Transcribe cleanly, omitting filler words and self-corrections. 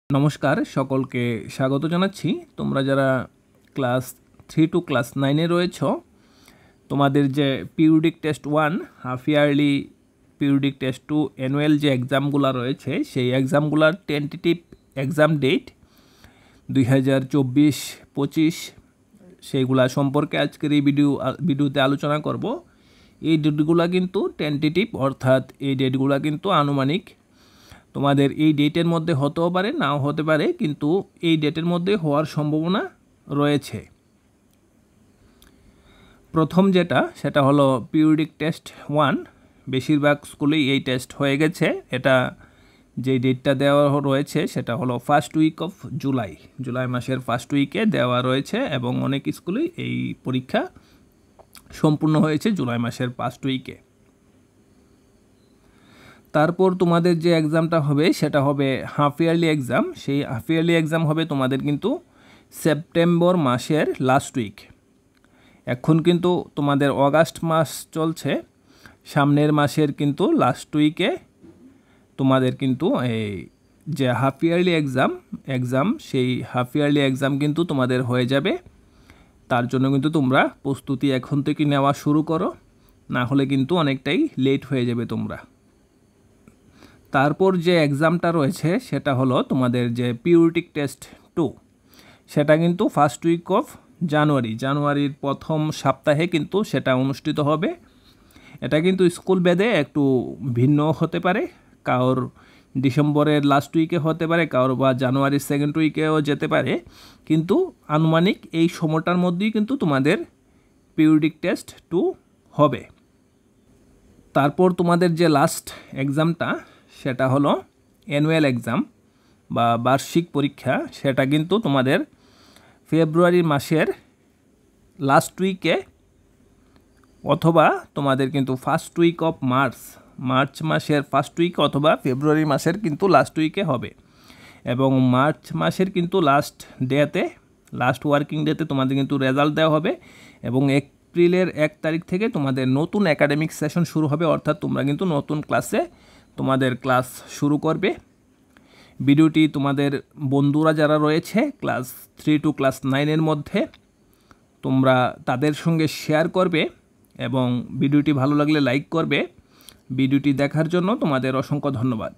নমস্কার, সকলকে স্বাগত জানাচ্ছি। তোমরা যারা ক্লাস 3 টু ক্লাস 9-এ রয়েছ, তোমাদের যে periodic test 1, half yearly, periodic test 2, annual যে এক্সামগুলো রয়েছে, সেই এক্সামগুলোর টেন্টেটিভ এক্সাম ডেট 2024-25 সেইগুলা সম্পর্কে আজকের এই ভিডিওতে আলোচনা করব। এই ডেটগুলো কিন্তু টেন্টেটিভ, অর্থাৎ এই ডেটগুলো কিন্তু আনুমানিক। তোমাদের এই ডেটের মধ্যে হতেও পারে, নাও হতে পারে, কিন্তু এই ডেটের মধ্যে হওয়ার সম্ভাবনা রয়েছে। প্রথম সেটা হলো পিরিয়ডিক টেস্ট 1। বেশিরভাগ স্কুলেই এই টেস্ট হয়ে গেছে। এটা যে ডেটটা দেওয়া রয়েছে সেটা হলো ফার্স্ট উইক অফ জুলাই মাসের ফার্স্ট উইকে দেওয়া রয়েছে, এবং অনেক স্কুলেই এই পরীক্ষা সম্পূর্ণ হয়েছে জুলাই মাসের ফার্স্ট উইকে। তারপর তোমাদের যে এক্সামটা হবে সেটা হবে হাফ ইয়ারলি এক্সাম। সেই হাফ ইয়ারলি এক্সাম হবে তোমাদের কিন্তু সেপ্টেম্বর মাসের লাস্ট উইক। এখন কিন্তু তোমাদের অগাস্ট মাস চলছে, সামনের মাসের কিন্তু লাস্ট উইকে তোমাদের কিন্তু এই যে হাফ ইয়ারলি এক্সাম সেই হাফ ইয়ারলি এক্সাম কিন্তু তোমাদের হয়ে যাবে। তার জন্য কিন্তু তোমরা প্রস্তুতি এখন থেকে নেওয়া শুরু করো, না হলে কিন্তু অনেকটাই লেট হয়ে যাবে তোমরা। তারপর যে এক্সামটা রয়েছে সেটা হলো তোমাদের যে পিরিয়ডিক টেস্ট 2। সেটা কিন্তু ফার্স্ট উইক অফ জানুয়ারির প্রথম সপ্তাহে কিন্তু সেটা অনুষ্ঠিত হবে। এটা কিন্তু স্কুল ভেদে একটু ভিন্ন হতে পারে, কারোর ডিসেম্বরের লাস্ট উইকে হতে পারে, কারোর বা জানুয়ারির সেকেন্ড উইকেও যেতে পারে, কিন্তু আনুমানিক এই সময়টার মধ্যেই কিন্তু তোমাদের পিরিয়ডিক টেস্ট 2 হবে। তারপর তোমাদের যে লাস্ট এক্সামটা সেটা হলো অ্যানুয়াল এক্সাম বা বার্ষিক পরীক্ষা। সেটা কিন্তু তোমাদের ফেব্রুয়ারি মাসের লাস্ট উইকে অথবা তোমাদের কিন্তু ফার্স্ট উইক অফ মার্চ মাসের ফার্স্ট উইক অথবা ফেব্রুয়ারি মাসের কিন্তু লাস্ট উইকে হবে। এবং মার্চ মাসের কিন্তু লাস্ট ওয়ার্কিং ডেতে তোমাদের কিন্তু রেজাল্ট দেওয়া হবে, এবং এপ্রিলের 1 তারিখ থেকে তোমাদের নতুন একাডেমিক সেশন শুরু হবে, অর্থাৎ তোমরা কিন্তু নতুন ক্লাসে তোমাদের ক্লাস শুরু করবে। ভিডিওটি তোমাদের বন্ধুরা যারা রয়েছে ক্লাস 3 টু ক্লাস 9-এর মধ্যে, তোমরা তাদের সঙ্গে শেয়ার করবে, এবং ভিডিওটি ভালো লাগলে লাইক করবে। ভিডিওটি দেখার জন্য তোমাদের অসংখ্য ধন্যবাদ।